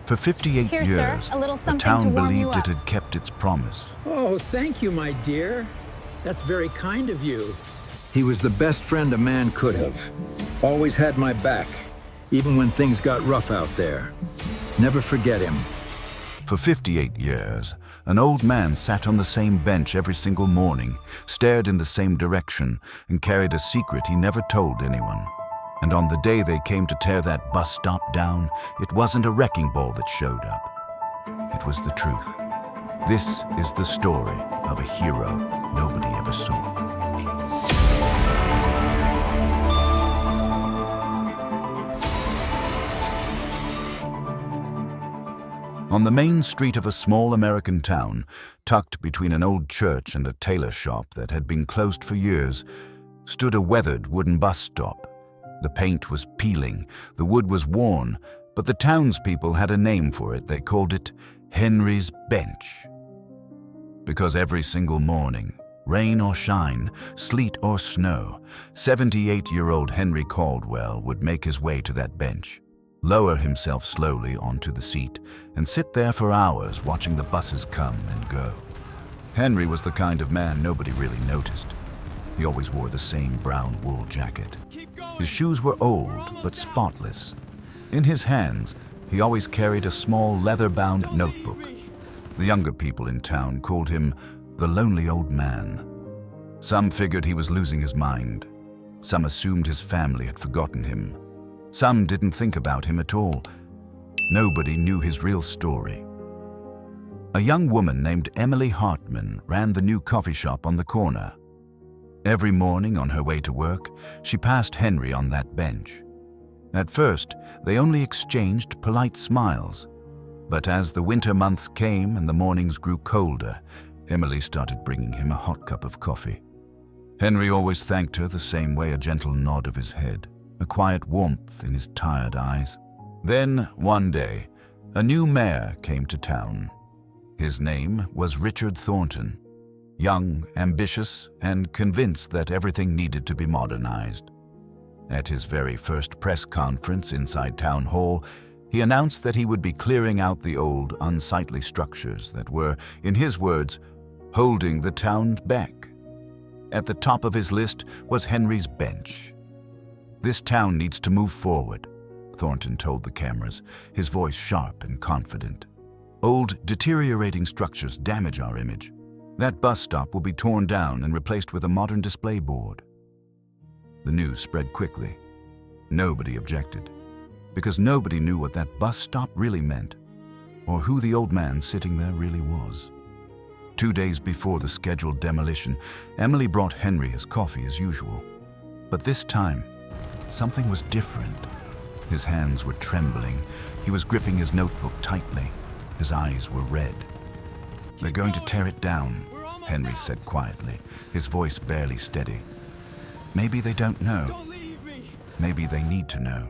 For 58 Here, years, sir, a little the something town to warm you believed it up. had kept its promise. Oh, thank you, my dear. That's very kind of you. He was the best friend a man could have. Always had my back, even when things got rough out there. Never forget him. For 58 years, an old man sat on the same bench every single morning, stared in the same direction, and carried a secret he never told anyone. And on the day they came to tear that bus stop down, it wasn't a wrecking ball that showed up. It was the truth. This is the story of a hero nobody ever saw. On the main street of a small American town, tucked between an old church and a tailor shop that had been closed for years, stood a weathered wooden bus stop. The paint was peeling, the wood was worn, but the townspeople had a name for it. They called it Henry's Bench. Because every single morning, rain or shine, sleet or snow, 78-year-old Henry Caldwell would make his way to that bench, lower himself slowly onto the seat, and sit there for hours watching the buses come and go. Henry was the kind of man nobody really noticed. He always wore the same brown wool jacket. His shoes were old but spotless. In his hands, he always carried a small leather-bound notebook. The younger people in town called him the lonely old man. Some figured he was losing his mind. Some assumed his family had forgotten him. Some didn't think about him at all. Nobody knew his real story. A young woman named Emily Hartman ran the new coffee shop on the corner. Every morning on her way to work, she passed Henry on that bench. At first, they only exchanged polite smiles. But as the winter months came and the mornings grew colder, Emily started bringing him a hot cup of coffee. Henry always thanked her the same way, a gentle nod of his head, a quiet warmth in his tired eyes. Then, one day, a new mayor came to town. His name was Richard Thornton. Young, ambitious, and convinced that everything needed to be modernized. At his very first press conference inside Town Hall, he announced that he would be clearing out the old, unsightly structures that were, in his words, holding the town back. At the top of his list was Henry's Bench. "This town needs to move forward," Thornton told the cameras, his voice sharp and confident. "Old, deteriorating structures damage our image. That bus stop will be torn down and replaced with a modern display board." The news spread quickly. Nobody objected, because nobody knew what that bus stop really meant, or who the old man sitting there really was. 2 days before the scheduled demolition, Emily brought Henry his coffee as usual. But this time, something was different. His hands were trembling. He was gripping his notebook tightly. His eyes were red. "They're going to tear it down," Henry said quietly, his voice barely steady. "Maybe they don't know. Maybe they need to know."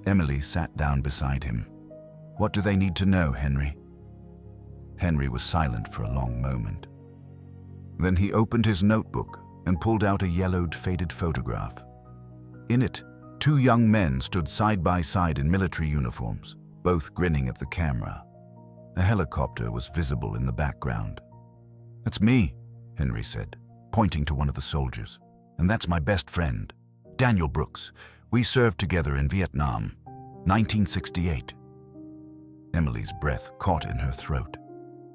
Emily sat down beside him. "What do they need to know, Henry?" Henry was silent for a long moment. Then he opened his notebook and pulled out a yellowed, faded photograph. In it, 2 young men stood side by side in military uniforms, both grinning at the camera. A helicopter was visible in the background. "That's me," Henry said, pointing to one of the soldiers. "And that's my best friend, Daniel Brooks. We served together in Vietnam, 1968. Emily's breath caught in her throat.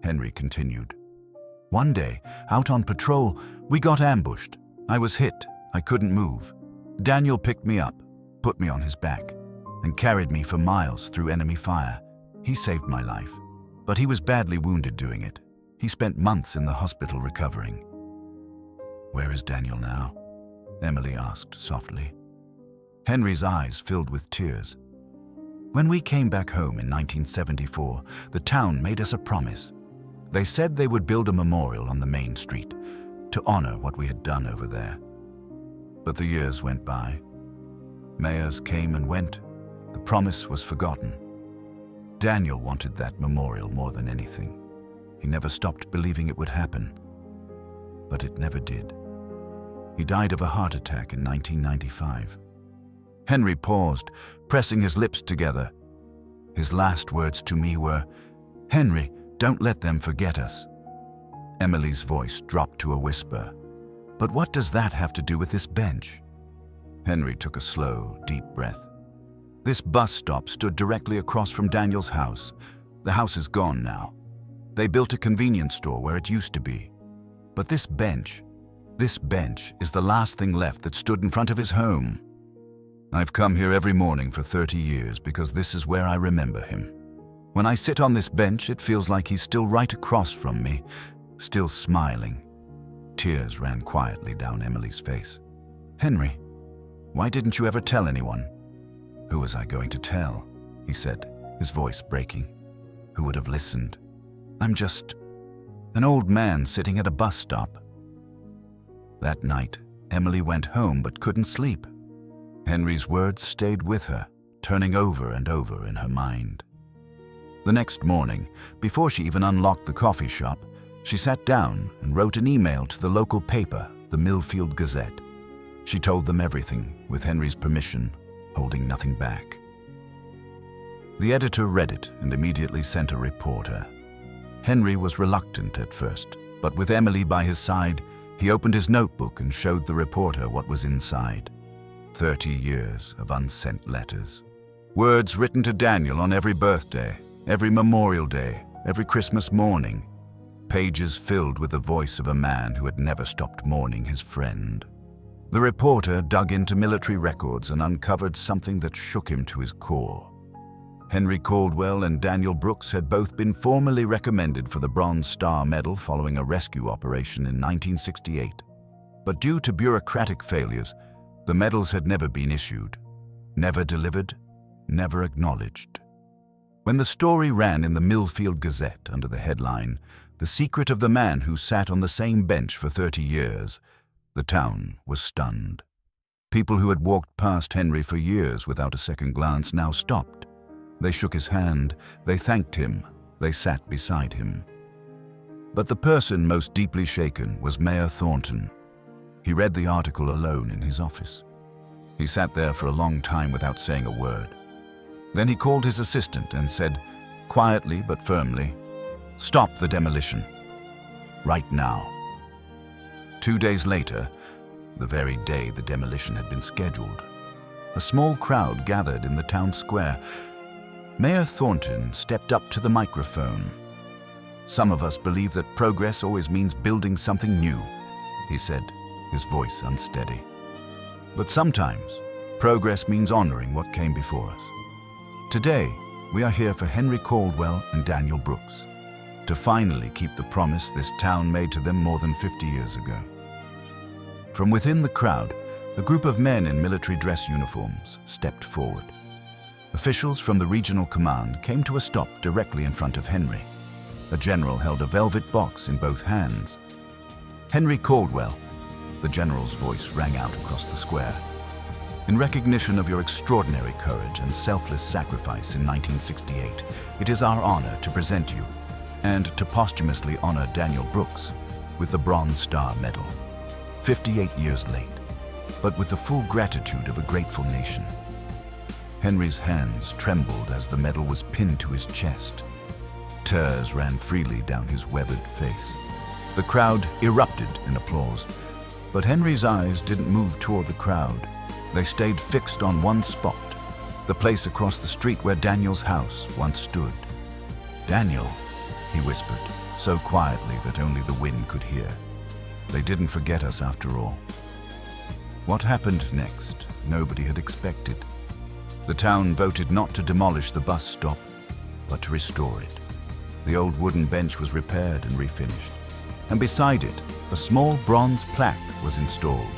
Henry continued. "One day, out on patrol, we got ambushed. I was hit. I couldn't move. Daniel picked me up, put me on his back, and carried me for miles through enemy fire. He saved my life. But he was badly wounded doing it. He spent months in the hospital recovering." "Where is Daniel now?" Emily asked softly. Henry's eyes filled with tears. "When we came back home in 1974, the town made us a promise. They said they would build a memorial on the main street to honor what we had done over there. But the years went by. Mayors came and went. The promise was forgotten. Daniel wanted that memorial more than anything. He never stopped believing it would happen. But it never did. He died of a heart attack in 1995. Henry paused, pressing his lips together. His last words to me were, "Henry, don't let them forget us." Emily's voice dropped to a whisper. "But what does that have to do with this bench?" Henry took a slow, deep breath. This bus stop stood directly across from Daniel's house. The house is gone now. They built a convenience store where it used to be. But this bench is the last thing left that stood in front of his home. I've come here every morning for 30 years because this is where I remember him. When I sit on this bench, it feels like he's still right across from me, still smiling. Tears ran quietly down Emily's face. "Henry, why didn't you ever tell anyone?" "Who was I going to tell?" he said, his voice breaking. "Who would have listened? I'm just an old man sitting at a bus stop." That night, Emily went home but couldn't sleep. Henry's words stayed with her, turning over and over in her mind. The next morning, before she even unlocked the coffee shop, she sat down and wrote an email to the local paper, the Millfield Gazette. She told them everything, with Henry's permission, holding nothing back. The editor read it and immediately sent a reporter. Henry was reluctant at first, but with Emily by his side, he opened his notebook and showed the reporter what was inside. 30 years of unsent letters. Words written to Daniel on every birthday, every Memorial Day, every Christmas morning. Pages filled with the voice of a man who had never stopped mourning his friend. The reporter dug into military records and uncovered something that shook him to his core. Henry Caldwell and Daniel Brooks had both been formally recommended for the Bronze Star Medal following a rescue operation in 1968. But due to bureaucratic failures, the medals had never been issued, never delivered, never acknowledged. When the story ran in the Millfield Gazette under the headline, "The Secret of the Man Who Sat on the Same Bench for 30 Years," the town was stunned. People who had walked past Henry for years without a second glance now stopped. They shook his hand, they thanked him, they sat beside him. But the person most deeply shaken was Mayor Thornton. He read the article alone in his office. He sat there for a long time without saying a word. Then he called his assistant and said, quietly but firmly, "Stop the demolition. Right now." 2 days later, the very day the demolition had been scheduled, a small crowd gathered in the town square. Mayor Thornton stepped up to the microphone. "Some of us believe that progress always means building something new," he said, his voice unsteady. "But sometimes, progress means honoring what came before us. Today, we are here for Henry Caldwell and Daniel Brooks, to finally keep the promise this town made to them more than 50 years ago." From within the crowd, a group of men in military dress uniforms stepped forward. Officials from the regional command came to a stop directly in front of Henry. A general held a velvet box in both hands. "Henry Caldwell," the general's voice rang out across the square. "In recognition of your extraordinary courage and selfless sacrifice in 1968, it is our honor to present you and to posthumously honor Daniel Brooks with the Bronze Star Medal. 58 years late, but with the full gratitude of a grateful nation." Henry's hands trembled as the medal was pinned to his chest. Tears ran freely down his weathered face. The crowd erupted in applause, but Henry's eyes didn't move toward the crowd. They stayed fixed on one spot, the place across the street where Daniel's house once stood. "Daniel," he whispered, so quietly that only the wind could hear. "They didn't forget us after all." What happened next, nobody had expected. The town voted not to demolish the bus stop, but to restore it. The old wooden bench was repaired and refinished, and beside it, a small bronze plaque was installed.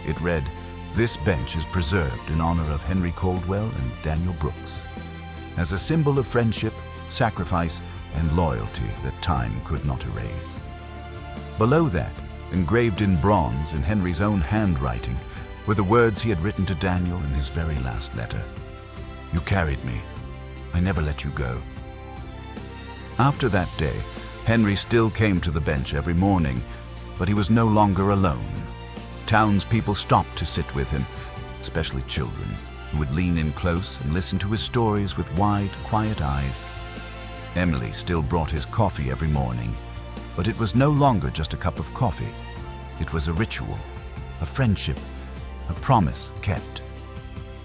It read, "This bench is preserved in honor of Henry Caldwell and Daniel Brooks, as a symbol of friendship, sacrifice, and loyalty that time could not erase." Below that, engraved in bronze in Henry's own handwriting, were the words he had written to Daniel in his very last letter. "You carried me. I never let you go." After that day, Henry still came to the bench every morning, but he was no longer alone. Townspeople stopped to sit with him, especially children, who would lean in close and listen to his stories with wide, quiet eyes. Emily still brought his coffee every morning, but it was no longer just a cup of coffee. It was a ritual, a friendship, a promise kept.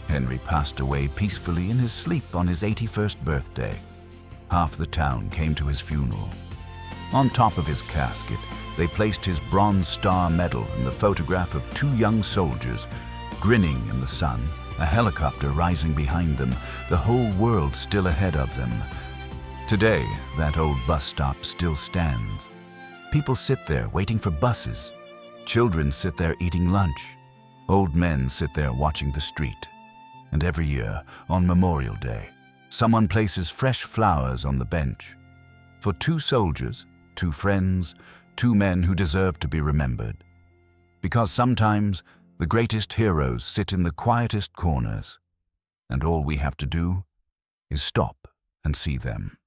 Henry passed away peacefully in his sleep on his 81st birthday. Half the town came to his funeral. On top of his casket, they placed his Bronze Star Medal and the photograph of two young soldiers, grinning in the sun, a helicopter rising behind them, the whole world still ahead of them. Today, that old bus stop still stands. People sit there waiting for buses. Children sit there eating lunch. Old men sit there watching the street. And every year, on Memorial Day, someone places fresh flowers on the bench. For two soldiers, two friends, two men who deserve to be remembered. Because sometimes the greatest heroes sit in the quietest corners, and all we have to do is stop and see them.